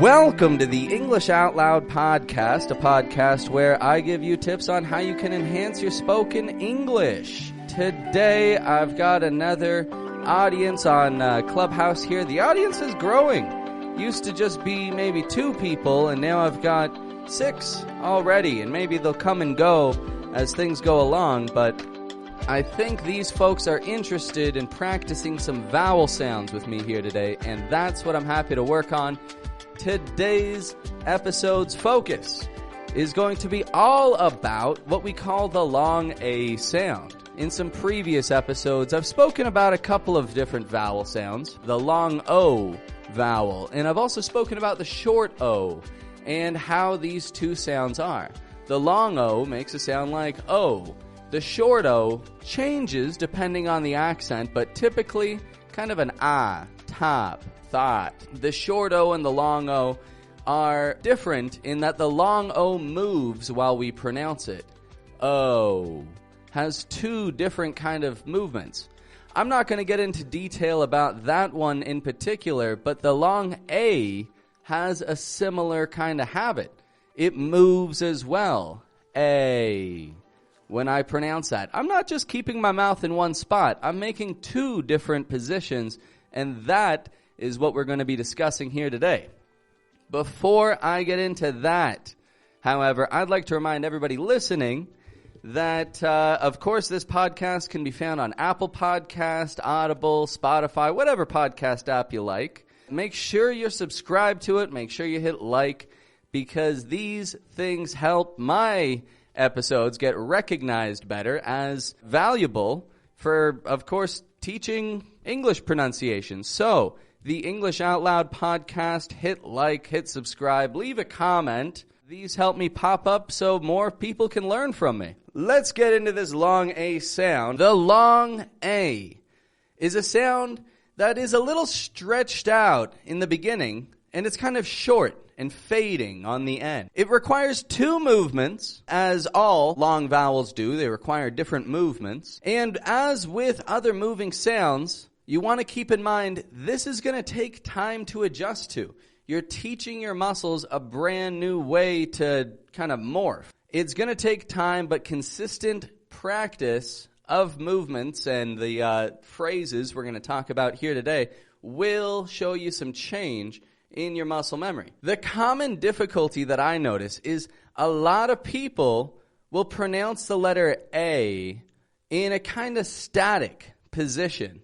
Welcome to the English Out Loud podcast, a podcast where I give you tips on how you can enhance your spoken English. Today, I've got another audience on Clubhouse here. The audience is growing. Used to just be maybe 2 people, and now I've got 6 already, and maybe they'll come and go as things go along, but I think these folks are interested in practicing some vowel sounds with me here today, and that's what I'm happy to work on. Today's episode's focus is going to be all about what we call the long A sound. In some previous episodes, I've spoken about a couple of different vowel sounds, the long O vowel, and I've also spoken about the short O and how these two sounds are. The long O makes a sound like O. The short O changes depending on the accent, but typically kind of an ah, top, thought. The short O and the long O are different in that the long O moves while we pronounce it. O has 2 different kind of movements. I'm not going to get into detail about that one in particular, but the long A has a similar kind of habit. It moves as well. A. When I pronounce that, I'm not just keeping my mouth in one spot. I'm making 2 different positions, and that is what we're going to be discussing here today. Before I get into that, however, I'd like to remind everybody listening that, of course, this podcast can be found on Apple Podcast, Audible, Spotify, whatever podcast app you like. Make sure you're subscribed to it. Make sure you hit like, because these things help my episodes get recognized better as valuable for, of course, teaching English pronunciation. So, the English Out Loud podcast, hit like, hit subscribe, leave a comment. These help me pop up so more people can learn from me. Let's get into this long A sound. The long A is a sound that is a little stretched out in the beginning, and it's kind of short and fading on the end. It requires 2 movements, as all long vowels do. They require different movements. And as with other moving sounds, you want to keep in mind, this is going to take time to adjust to. You're teaching your muscles a brand new way to kind of morph. It's going to take time, but consistent practice of movements and the phrases we're going to talk about here today will show you some change in your muscle memory. The common difficulty that I notice is a lot of people will pronounce the letter A in a kind of static position,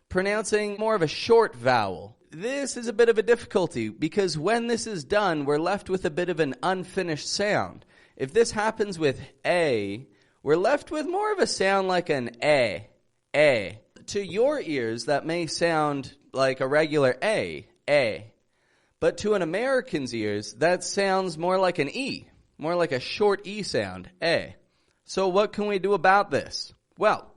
pronouncing more of a short vowel. This is a bit of a difficulty because when this is done, we're left with a bit of an unfinished sound. If this happens with A, we're left with more of a sound like an A. To your ears, that may sound like a regular A. But to an American's ears, that sounds more like an E, more like a short E sound, A. So what can we do about this? Well,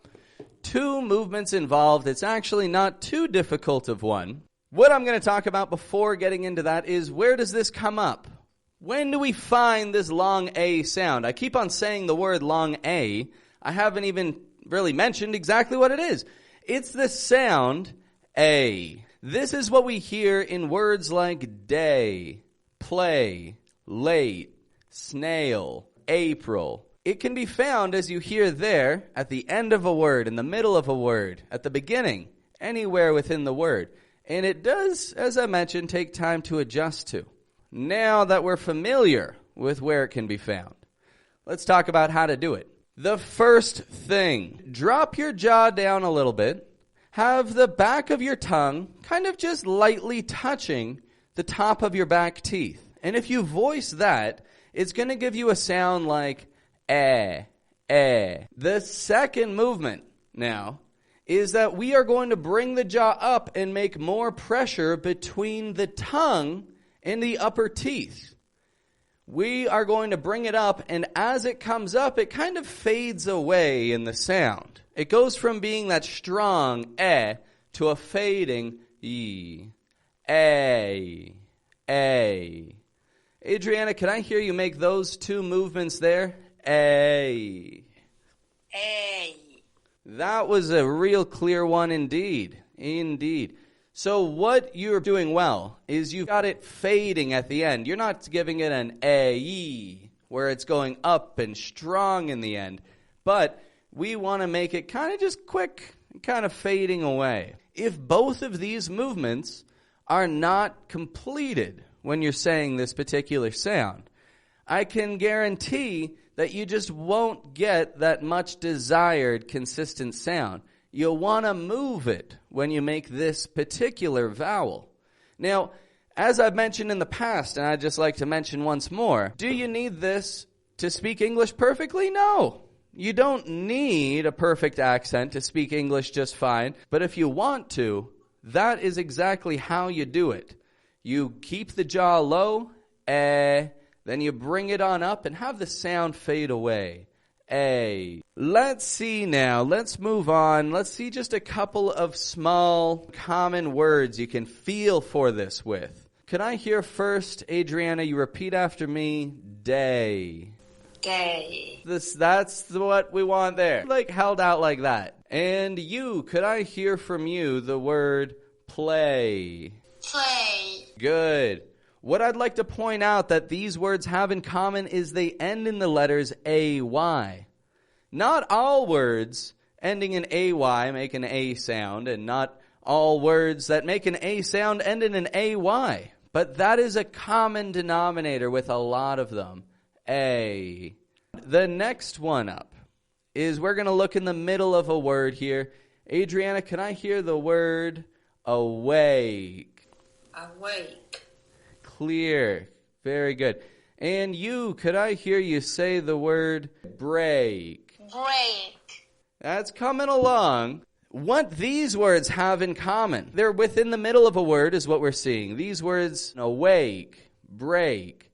2 movements involved. It's actually not too difficult of one. What I'm going to talk about before getting into that is, where does this come up? When do we find this long A sound? I keep on saying the word long A. I haven't even really mentioned exactly what it is. It's the sound A. This is what we hear in words like day, play, late, snail, April. It can be found, as you hear there, at the end of a word, in the middle of a word, at the beginning, anywhere within the word. And it does, as I mentioned, take time to adjust to. Now that we're familiar with where it can be found, let's talk about how to do it. The first thing, drop your jaw down a little bit. Have the back of your tongue kind of just lightly touching the top of your back teeth. And if you voice that, it's going to give you a sound like eh. The second movement now is that we are going to bring the jaw up and make more pressure between the tongue and the upper teeth. We are going to bring it up, and as it comes up, it kind of fades away in the sound. It goes from being that strong eh to a fading e. A. Adriana, can I hear you make those 2 movements there? A. That was a real clear one indeed. So what you're doing well is you've got it fading at the end. You're not giving it an A-E, where it's going up and strong in the end. But we want to make it kind of just quick, kind of fading away. If both of these movements are not completed when you're saying this particular sound, I can guarantee that you just won't get that much desired consistent sound. You'll want to move it when you make this particular vowel. Now, as I've mentioned in the past, and I'd just like to mention once more, do you need this to speak English perfectly? No. You don't need a perfect accent to speak English just fine, but if you want to, that is exactly how you do it. You keep the jaw low, then you bring it on up and have the sound fade away. A. Let's see now. Let's move on. Let's see just a couple of small common words you can feel for this with. Could I hear first, Adriana, you repeat after me, day. Day. That's what we want there. Like held out like that. And you, could I hear from you the word play? Play. Good. What I'd like to point out that these words have in common is they end in the letters A-Y. Not all words ending in A-Y make an A sound, and not all words that make an A sound end in an A-Y. But that is a common denominator with a lot of them. A. The next one up is we're going to look in the middle of a word here. Adriana, can I hear the word awake? Awake. Clear. Very good. And you, could I hear you say the word break? Break. That's coming along. What these words have in common, they're within the middle of a word is what we're seeing. These words, awake, break,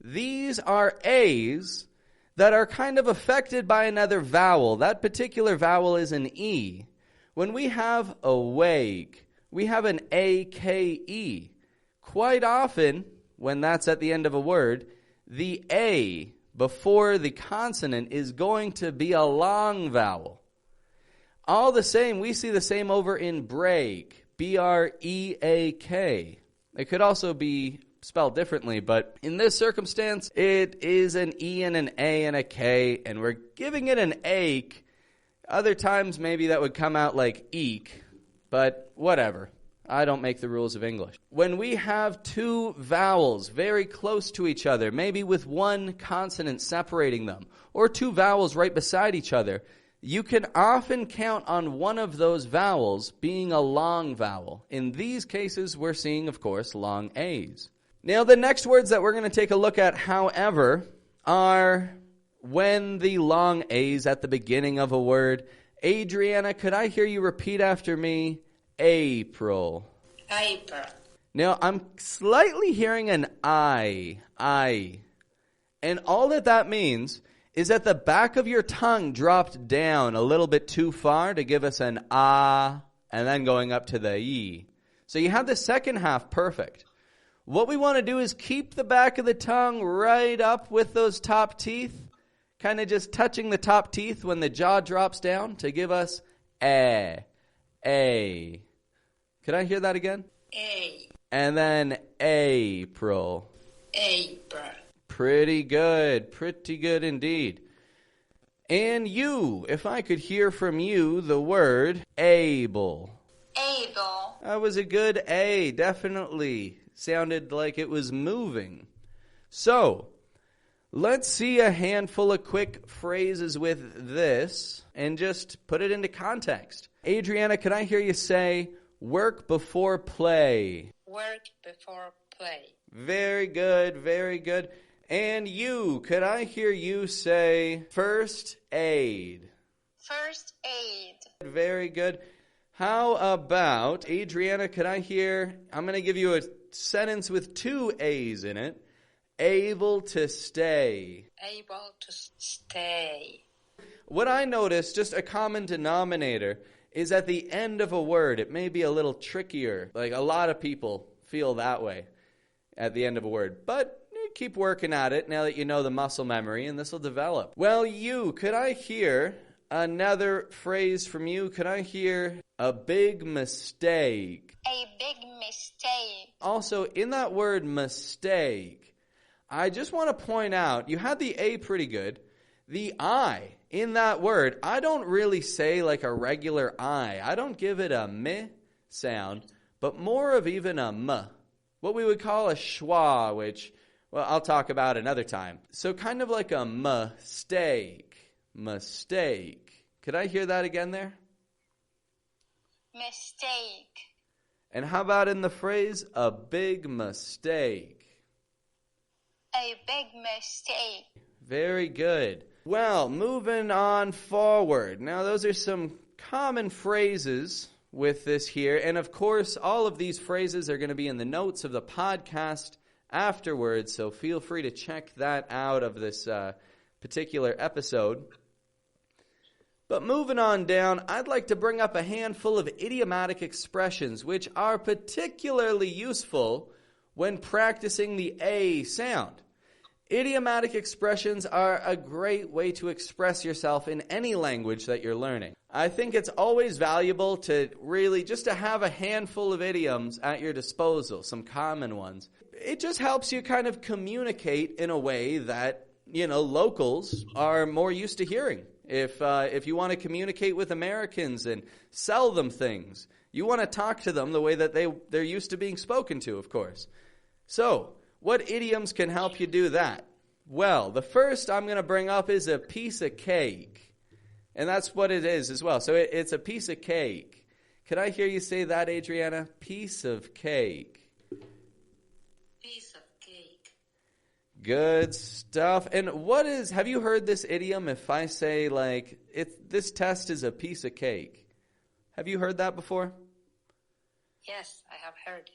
these are A's that are kind of affected by another vowel. That particular vowel is an E. When we have awake, we have an A-K-E. Quite often, when that's at the end of a word, the A before the consonant is going to be a long vowel. All the same, we see the same over in break, B-R-E-A-K. It could also be spelled differently, but in this circumstance, it is an E and an A and a K, and we're giving it an ache. Other times, maybe that would come out like eek, but whatever. I don't make the rules of English. When we have two vowels very close to each other, maybe with one consonant separating them, or two vowels right beside each other, you can often count on one of those vowels being a long vowel. In these cases, we're seeing, of course, long A's. Now, the next words that we're going to take a look at, however, are when the long A's at the beginning of a word. Adriana, could I hear you repeat after me? April. April. Now, I'm slightly hearing an I. And all that means is that the back of your tongue dropped down a little bit too far to give us an ah, and then going up to the E. So you have the second half perfect. What we want to do is keep the back of the tongue right up with those top teeth, kind of just touching the top teeth when the jaw drops down to give us A. Could I hear that again? A. And then April. April. Pretty good indeed. And you, if I could hear from you the word able. Able. That was a good A, definitely. Sounded like it was moving. So, let's see a handful of quick phrases with this and just put it into context. Adriana, could I hear you say, work before play? Work before play. Very good. And you, could I hear you say, first aid? First aid. Very good. How about, Adriana, could I hear, I'm going to give you a sentence with two A's in it. Able to stay. Able to stay. What I noticed, just a common denominator, is at the end of a word, it may be a little trickier. Like a lot of people feel that way at the end of a word. But keep working at it now that you know the muscle memory, and this will develop. Well, you, could I hear another phrase from you. Could I hear a big mistake? A big mistake. Also, in that word mistake, I just want to point out, you had the A pretty good. The I in that word, I don't really say like a regular I. I don't give it a meh sound, but more of even a m. What we would call a schwa, which, well, I'll talk about another time. So kind of like a mistake. Mistake. Could I hear that again there? Mistake. And how about in the phrase, a big mistake? A big mistake. Very good. Well, moving on forward. Now, those are some common phrases with this here. And of course, all of these phrases are going to be in the notes of the podcast afterwards. So feel free to check that out of this particular episode. But moving on down, I'd like to bring up a handful of idiomatic expressions which are particularly useful when practicing the A sound. Idiomatic expressions are a great way to express yourself in any language that you're learning. I think it's always valuable to really just to have a handful of idioms at your disposal, some common ones. It just helps you kind of communicate in a way that, locals are more used to hearing. If you want to communicate with Americans and sell them things, you want to talk to them the way that they're used to being spoken to, of course. So, what idioms can help you do that? Well, the first I'm going to bring up is a piece of cake. And that's what it is as well. So it's a piece of cake. Could I hear you say that, Adriana? Piece of cake. Piece of cake. Good stuff. And have you heard this idiom if I say this test is a piece of cake? Have you heard that before? Yes, I have heard it.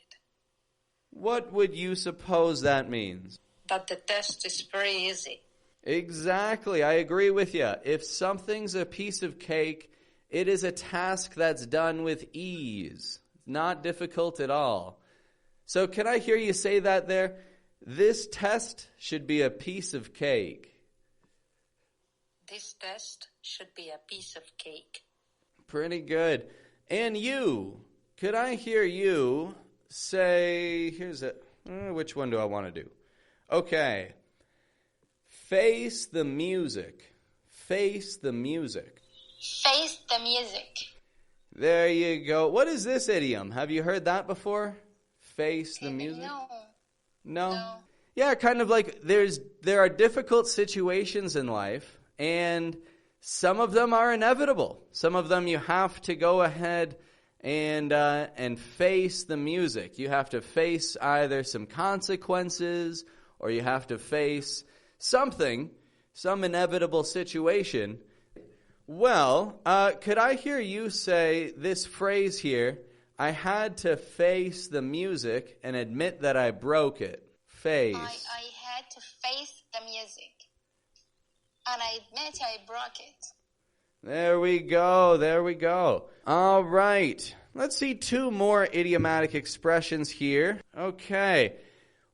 What would you suppose that means? That the test is very easy. Exactly. I agree with you. If something's a piece of cake, it is a task that's done with ease. Not difficult at all. So can I hear you say that there? This test should be a piece of cake. This test should be a piece of cake. Pretty good. And you, could I hear you say, which one do I want to do? Okay. Face the music. Face the music. Face the music. There you go. What is this idiom? Have you heard that before? Face the music? No? Yeah, kind of like there are difficult situations in life, and some of them are inevitable. Some of them you have to go ahead and face the music. You have to face either some consequences or you have to face something, some inevitable situation. Well, could I hear you say this phrase here? I had to face the music and admit that I broke it. Face. I had to face the music and I admit I broke it. There we go. All right. Let's see 2 more idiomatic expressions here. Okay.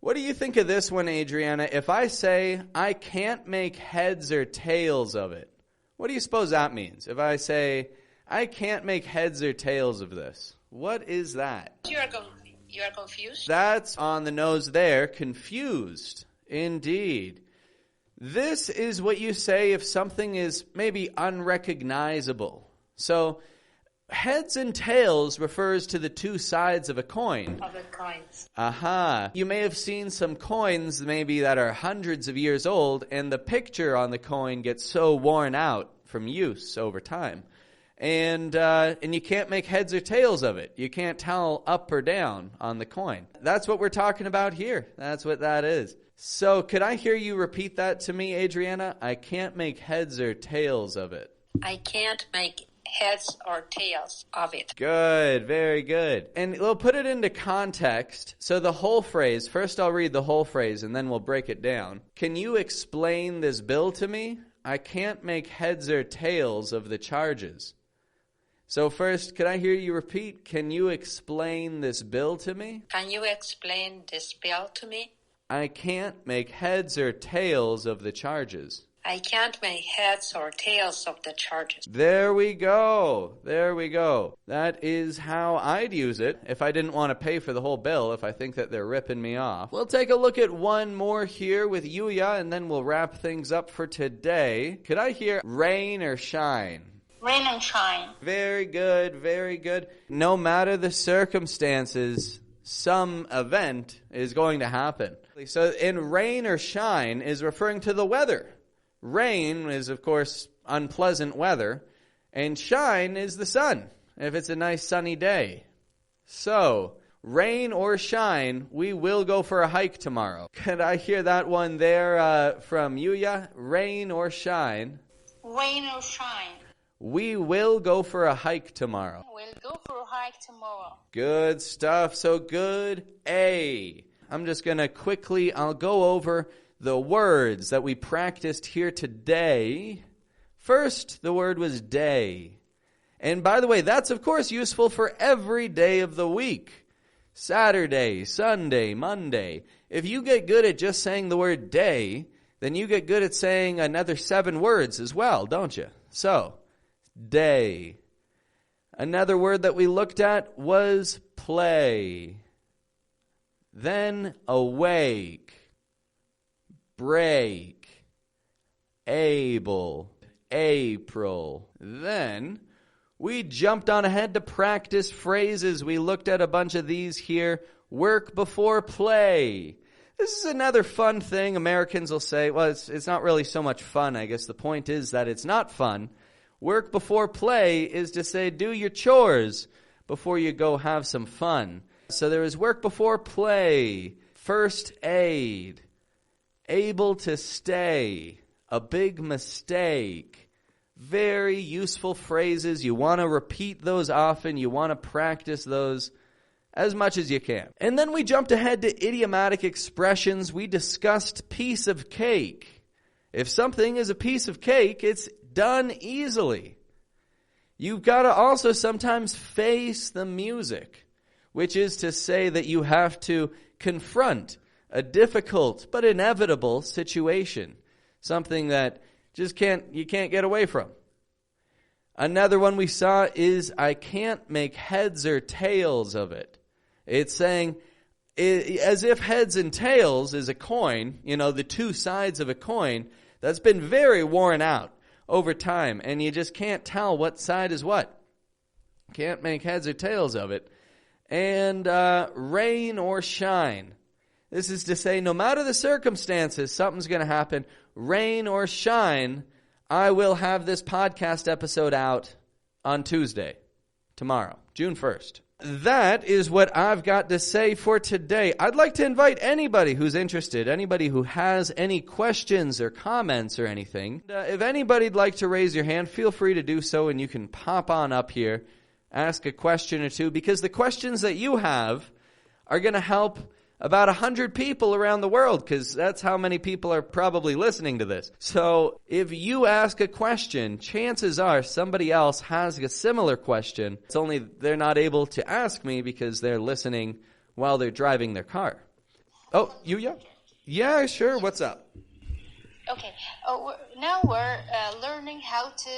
What do you think of this one, Adriana? If I say, I can't make heads or tails of it, what do you suppose that means? If I say, I can't make heads or tails of this, what is that? You are confused? That's on the nose there. Confused. Indeed. This is what you say if something is maybe unrecognizable. So, heads and tails refers to the 2 sides of a coin. Of the coins. Aha. You may have seen some coins maybe that are hundreds of years old, and the picture on the coin gets so worn out from use over time. And you can't make heads or tails of it. You can't tell up or down on the coin. That's what we're talking about here. That's what that is. So could I hear you repeat that to me, Adriana? I can't make heads or tails of it. I can't make heads or tails of it. Good, very good. And we'll put it into context. So the whole phrase, first I'll read the whole phrase and then we'll break it down. Can you explain this bill to me? I can't make heads or tails of the charges. So first, can I hear you repeat? Can you explain this bill to me? Can you explain this bill to me? I can't make heads or tails of the charges. I can't make heads or tails of the charges. There we go. There we go. That is how I'd use it if I didn't want to pay for the whole bill, if I think that they're ripping me off. We'll take a look at one more here with Yuya, and then we'll wrap things up for today. Could I hear rain or shine? Rain and shine. Very good, very good. No matter the circumstances, some event is going to happen. So in rain or shine is referring to the weather. Rain is, of course, unpleasant weather, and shine is the sun, if it's a nice sunny day. So, rain or shine, we will go for a hike tomorrow. Could I hear that one there from Yuya? Rain or shine? Rain or shine. We will go for a hike tomorrow. We'll go for a hike tomorrow. Good stuff. So good A. I'm just going to quickly, I'll go over the words that we practiced here today. First, the word was day. And by the way, that's of course useful for every day of the week. Saturday, Sunday, Monday. If you get good at just saying the word day, then you get good at saying another 7 words as well, don't you? So, day. Another word that we looked at was play. Then awake. Break, able, April. Then we jumped on ahead to practice phrases. We looked at a bunch of these here. Work before play. This is another fun thing Americans will say. Well, it's not really so much fun. I guess the point is that it's not fun. Work before play is to say do your chores before you go have some fun. So there is work before play, first aid, able to stay, a big mistake. Very useful phrases. You want to repeat those often. You want to practice those as much as you can. And then we jumped ahead to idiomatic expressions. We discussed piece of cake. If something is a piece of cake, it's done easily. You've got to also sometimes face the music, which is to say that you have to confront a difficult but inevitable situation. Something that you can't get away from. Another one we saw is I can't make heads or tails of it. It's saying, as if heads and tails is a coin, the 2 sides of a coin, that's been very worn out over time, and you just can't tell what side is what. Can't make heads or tails of it. And rain or shine. This is to say, no matter the circumstances, something's going to happen. Rain or shine, I will have this podcast episode out on Tuesday, tomorrow, June 1st. That is what I've got to say for today. I'd like to invite anybody who's interested, anybody who has any questions or comments or anything. If anybody'd like to raise your hand, feel free to do so, and you can pop on up here, ask a question or two, because the questions that you have are going to help about 100 people around the world, because that's how many people are probably listening to this. So if you ask a question, chances are somebody else has a similar question. It's only they're not able to ask me because they're listening while they're driving their car. Oh, Yuya? Yeah, sure. What's up? Okay. Now we're learning how to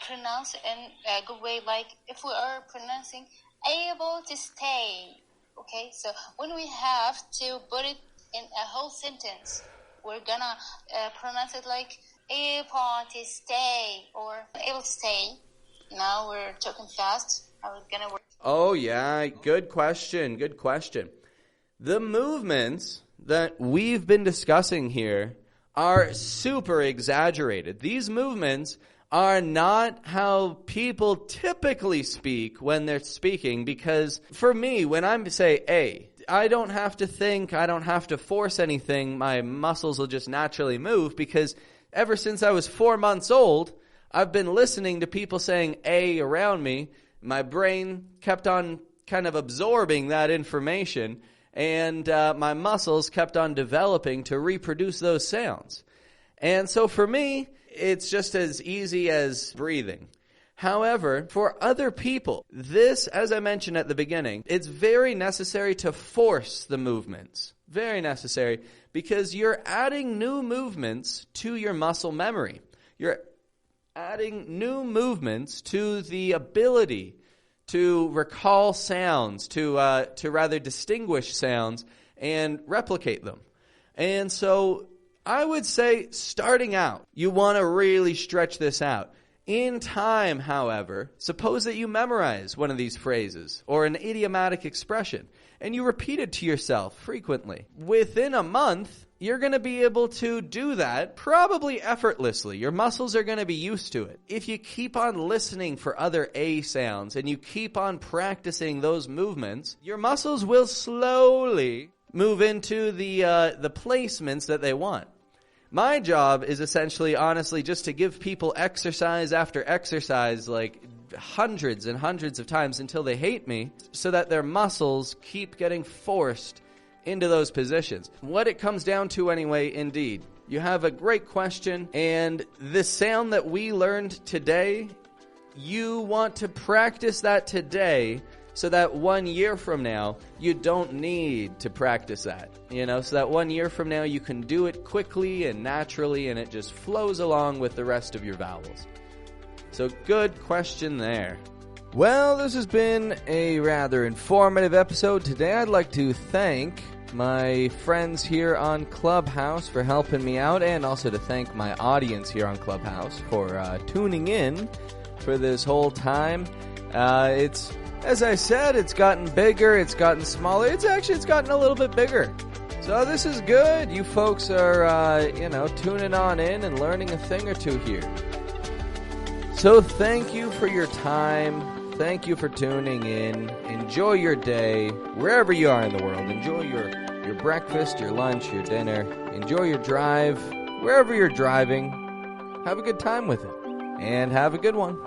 pronounce in a good way, like if we are pronouncing able to stay. Okay, so when we have to put it in a whole sentence, we're gonna pronounce it like able to stay or able to stay. Now we're talking fast. How it's gonna work? Oh yeah, good question. Good question. The movements that we've been discussing here are super exaggerated. These movements are not how people typically speak when they're speaking, because for me, when I say A, I don't have to think, I don't have to force anything, my muscles will just naturally move, because ever since I was 4 months old, I've been listening to people saying A around me. My brain kept on kind of absorbing that information, and my muscles kept on developing to reproduce those sounds. And so for me, it's just as easy as breathing. However, for other people, this, as I mentioned at the beginning, it's very necessary to force the movements. Very necessary, because you're adding new movements to your muscle memory. You're adding new movements to the ability to recall sounds, to rather distinguish sounds and replicate them. And so I would say, starting out, you want to really stretch this out. In time, however, suppose that you memorize one of these phrases or an idiomatic expression, and you repeat it to yourself frequently. Within a month, you're going to be able to do that probably effortlessly. Your muscles are going to be used to it. If you keep on listening for other A sounds and you keep on practicing those movements, your muscles will slowly move into the placements that they want. My job is essentially, honestly, just to give people exercise after exercise, like hundreds and hundreds of times until they hate me, so that their muscles keep getting forced into those positions. What it comes down to anyway, indeed, you have a great question, and the sound that we learned today, you want to practice that today so that 1 year from now, you don't need to practice that. So that 1 year from now, you can do it quickly and naturally, and it just flows along with the rest of your vowels. So good question there. Well, this has been a rather informative episode. Today I'd like to thank my friends here on Clubhouse for helping me out, and also to thank my audience here on Clubhouse for tuning in for this whole time. As I said, it's gotten bigger, it's gotten smaller, it's gotten a little bit bigger. So this is good. You folks are, tuning on in and learning a thing or two here. So thank you for your time. Thank you for tuning in. Enjoy your day, wherever you are in the world. Enjoy your breakfast, your lunch, your dinner. Enjoy your drive, wherever you're driving. Have a good time with it. And have a good one.